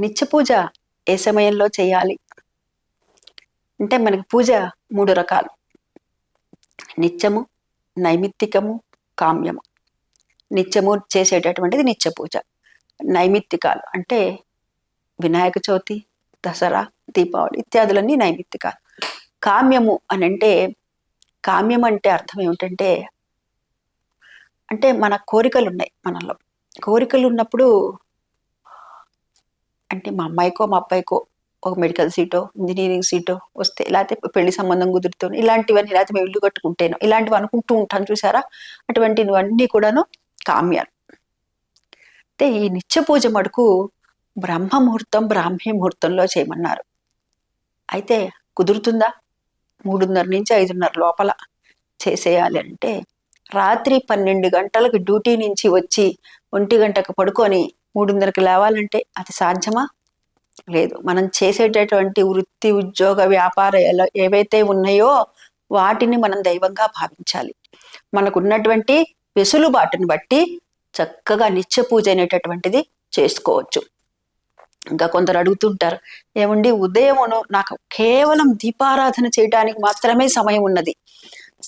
నిత్య పూజ ఏ సమయంలో చేయాలి అంటే మనకి పూజ 3 రకాలు. నిత్యము, నైమిత్తికము, కామ్యము. నిత్యము చేసేటటువంటిది నిత్య పూజ. నైమిత్తికాలు అంటే వినాయక చవితి, దసరా, దీపావళి ఇత్యాదులన్నీ నైమిత్తికాలు. కామ్యము అని అంటే కామ్యం అంటే అర్థం ఏమిటంటే అంటే మన కోరికలు ఉన్నాయి మనలో. కోరికలు ఉన్నప్పుడు అంటే మా అమ్మాయికో మా అబ్బాయికో ఒక మెడికల్ సీటో ఇంజనీరింగ్ సీటో వస్తే, లేకపోతే పెళ్లి సంబంధం కుదురుతాను, ఇలాంటివన్నీ, లేకపోతే మేము ఇల్లు కట్టుకుంటేనో ఇలాంటివి అనుకుంటూ ఉంటాను చూసారా, అటువంటివన్నీ కూడాను కామ్యాలు. అయితే ఈ నిత్య పూజ మటుకు బ్రహ్మ ముహూర్తం బ్రాహ్మీ ముహూర్తంలో చేయమన్నారు. అయితే కుదురుతుందా? 3:30 నుంచి 5:30 లోపల చేసేయాలి అంటే రాత్రి 12 గంటలకు డ్యూటీ నుంచి వచ్చి 1 గంటకు పడుకొని 3:30కి లేవాలంటే అది సాధ్యమా? లేదు. మనం చేసేటటువంటి వృత్తి, ఉద్యోగ, వ్యాపారాలు ఏవైతే ఉన్నాయో వాటిని మనం దైవంగా భావించాలి. మనకున్నటువంటి వెసులుబాటుని బట్టి చక్కగా నిత్య పూజ అనేటటువంటిది చేసుకోవచ్చు. ఇంకా కొందరు అడుగుతుంటారు, ఏమండి ఉదయమును నాకు కేవలం దీపారాధన చేయడానికి మాత్రమే సమయం ఉన్నది,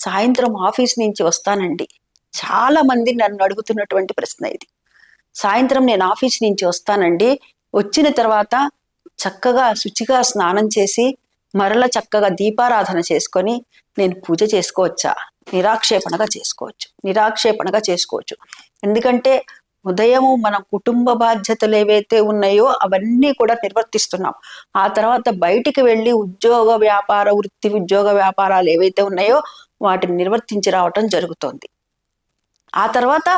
సాయంత్రం ఆఫీస్ నుంచి వస్తానండి. చాలా మంది నన్ను అడుగుతున్నటువంటి ప్రశ్న ఇది. సాయంత్రం నేను ఆఫీస్ నుంచి వస్తానండి, వచ్చిన తర్వాత చక్కగా శుచిగా స్నానం చేసి మరల చక్కగా దీపారాధన చేసుకొని నేను పూజ చేసుకోవచ్చా? నిరాక్షేపణగా చేసుకోవచ్చు. ఎందుకంటే ఉదయము మన కుటుంబ బాధ్యతలు ఏవైతే ఉన్నాయో అవన్నీ కూడా నిర్వర్తిస్తున్నాం. ఆ తర్వాత బయటికి వెళ్ళి వృత్తి ఉద్యోగ వ్యాపారాలు ఏవైతే ఉన్నాయో వాటిని నిర్వర్తించి రావటం జరుగుతోంది. ఆ తర్వాత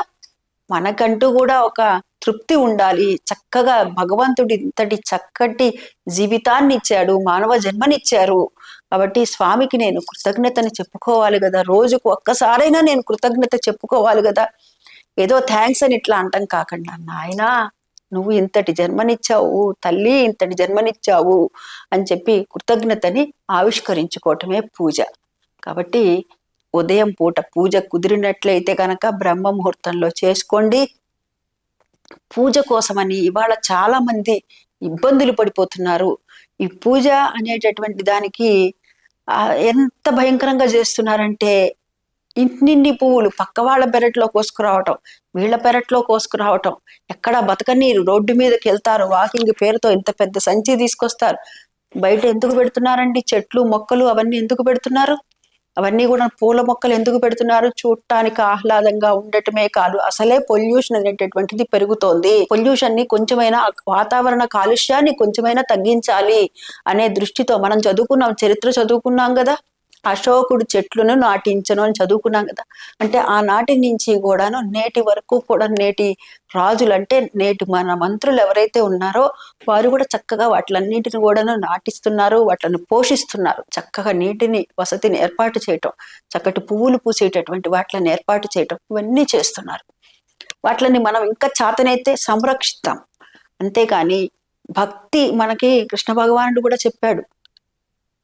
మనకంటూ కూడా ఒక తృప్తి ఉండాలి. చక్కగా భగవంతుడి ఇంతటి చక్కటి జీవితాన్ని ఇచ్చాడు, మానవ జన్మనిచ్చారు. కాబట్టి స్వామికి నేను కృతజ్ఞతని చెప్పుకోవాలి కదా, రోజుకు ఒక్కసారైనా నేను కృతజ్ఞత చెప్పుకోవాలి కదా. ఏదో థ్యాంక్స్ అని ఇట్లా అంటాం కాకుండా, నాయనా నువ్వు ఇంతటి జన్మనిచ్చావు, తల్లి ఇంతటి జన్మనిచ్చావు అని చెప్పి కృతజ్ఞతని ఆవిష్కరించుకోవటమే పూజ. కాబట్టి ఉదయం పూట పూజ కుదిరినట్లయితే కనుక బ్రహ్మ ముహూర్తంలో చేసుకోండి. పూజ కోసమని ఇవాళ చాలా మంది ఇబ్బందులు పడిపోతున్నారు. ఈ పూజ అనేటటువంటి దానికి ఎంత భయంకరంగా చేస్తున్నారంటే, ఇంటినిండి పువ్వులు పక్క వాళ్ళ పెరట్లో కోసుకురావటం, వీళ్ళ పెరట్లో కోసుకురావటం, ఎక్కడ బతకనీరు రోడ్డు మీదకి వెళ్తారు, వాకింగ్ పేరుతో ఇంత పెద్ద సంచి తీసుకొస్తారు. బయట ఎందుకు పెడుతున్నారండి? చెట్లు మొక్కలు అవన్నీ ఎందుకు పెడుతున్నారు? అవన్నీ కూడా పూల మొక్కలు ఎందుకు పెడుతున్నారు? చూడటానికి ఆహ్లాదంగా ఉండటమే కాదు, అసలే పొల్యూషన్ అనేటటువంటిది పెరుగుతోంది. పొల్యూషన్ ని కొంచెమైనా, వాతావరణ కాలుష్యాన్ని కొంచెమైనా తగ్గించాలి అనే దృష్టితో మనం చరిత్ర చదువుకున్నాం కదా, అశోకుడు చెట్లను నాటించను అని చదువుకున్నాం కదా. అంటే ఆనాటి నుంచి కూడాను నేటి వరకు కూడా నేటి రాజులు అంటే నేటి మన మంత్రులు ఎవరైతే ఉన్నారో వారు కూడా చక్కగా వాటిలన్నింటిని కూడాను నాటిస్తున్నారు, వాటిని పోషిస్తున్నారు. చక్కగా నీటిని వసతిని ఏర్పాటు చేయటం, చక్కటి పువ్వులు పూసేటటువంటి వాటిని ఏర్పాటు చేయటం, ఇవన్నీ చేస్తున్నారు. వాటిని మనం ఇంకా చాతనైతే సంరక్షిస్తాం. అంతేకాని భక్తి, మనకి కృష్ణ భగవానుడు కూడా చెప్పాడు,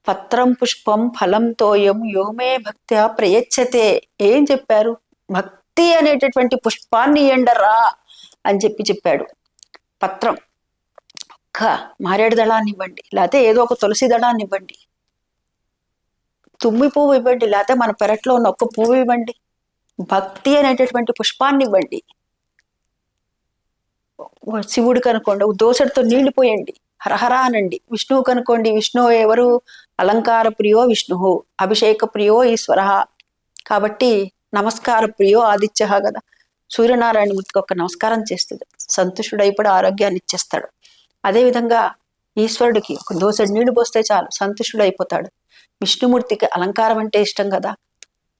పత్రం పుష్పం ఫలం తోయం యోమే భక్త్యా ప్రయచ్చతే. ఏం చెప్పారు? భక్తి అనేటటువంటి పుష్పాన్ని ఎండరా అని చెప్పాడు. పత్రం, ఒక్క మారేడు దళాన్ని ఇవ్వండి, లేకపోతే ఏదో ఒక తులసి దళాన్ని ఇవ్వండి, తుమ్మి పువ్వు ఇవ్వండి, లేకపోతే మన పెరట్లో ఉన్న ఒక్క పువ్వు ఇవ్వండి, భక్తి అనేటటువంటి పుష్పాన్ని ఇవ్వండి. శివుడికి అనుకోండి దోసడితో నీళ్లు పోయండి, హరహర అనండి. విష్ణువు కనుకోండి, విష్ణువు ఎవరు? అలంకార ప్రియో విష్ణువు, అభిషేక ప్రియో ఈశ్వర. కాబట్టి నమస్కార ప్రియో ఆదిత్య కదా. సూర్యనారాయణమూర్తికి ఒక నమస్కారం చేస్తుంది, సంతుష్టుడైపడి ఆరోగ్యాన్ని ఇచ్చేస్తాడు. అదేవిధంగా ఈశ్వరుడికి ఒక దోసడి నీళ్లు పోస్తే చాలు, సంతుష్టుడైపోతాడు. విష్ణుమూర్తికి అలంకారం అంటే ఇష్టం కదా.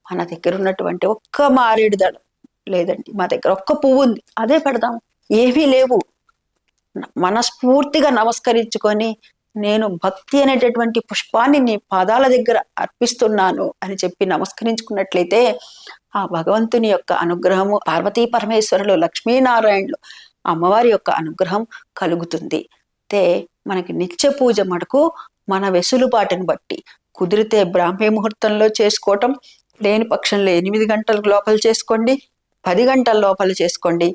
మన దగ్గర ఉన్నటువంటి ఒక్క మారేడు దళం లేదండి, మా దగ్గర ఒక్క పువ్వు ఉంది, అదే పెడదాం. ఏమీ లేవు, మనస్ఫూర్తిగా నమస్కరించుకొని నేను భక్తి అనేటటువంటి పుష్పాన్ని నీ పాదాల దగ్గర అర్పిస్తున్నాను అని చెప్పి నమస్కరించుకున్నట్లయితే ఆ భగవంతుని యొక్క అనుగ్రహము, పార్వతీ పరమేశ్వరులు, లక్ష్మీనారాయణులు, అమ్మవారి యొక్క అనుగ్రహం కలుగుతుంది. అయితే మనకి నిత్య పూజ మటుకు మన వెసులుబాటుని బట్టి కుదిరితే బ్రాహ్మీ ముహూర్తంలో చేసుకోవటం, లేని పక్షంలో 8 గంటల లోపల చేసుకోండి, 10 గంటల లోపల చేసుకోండి.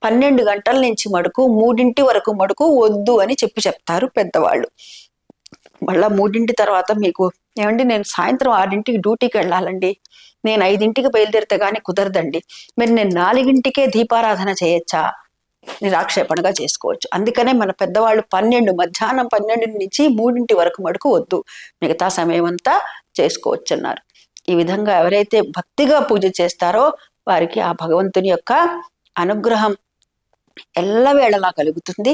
12 గంటల నుంచి మటుకు 3 వరకు మటుకు వద్దు అని చెప్తారు పెద్దవాళ్ళు. మళ్ళా 3 తర్వాత మీకు ఏమండి నేను సాయంత్రం 6కి డ్యూటీకి వెళ్ళాలండి, నేను 5కి బయలుదేరితే గానీ కుదరదండి, మరి నేను 4కే దీపారాధన చేయొచ్చా? నిరాక్షేపణగా చేసుకోవచ్చు. అందుకనే మన పెద్దవాళ్ళు మధ్యాహ్నం 12 నుంచి 3 వరకు మటుకు వద్దు, మిగతా సమయం అంతా చేసుకోవచ్చు అన్నారు. ఈ విధంగా ఎవరైతే భక్తిగా పూజ చేస్తారో వారికి ఆ భగవంతుని యొక్క అనుగ్రహం ఎల్లవేళలా కలుగుతుంది.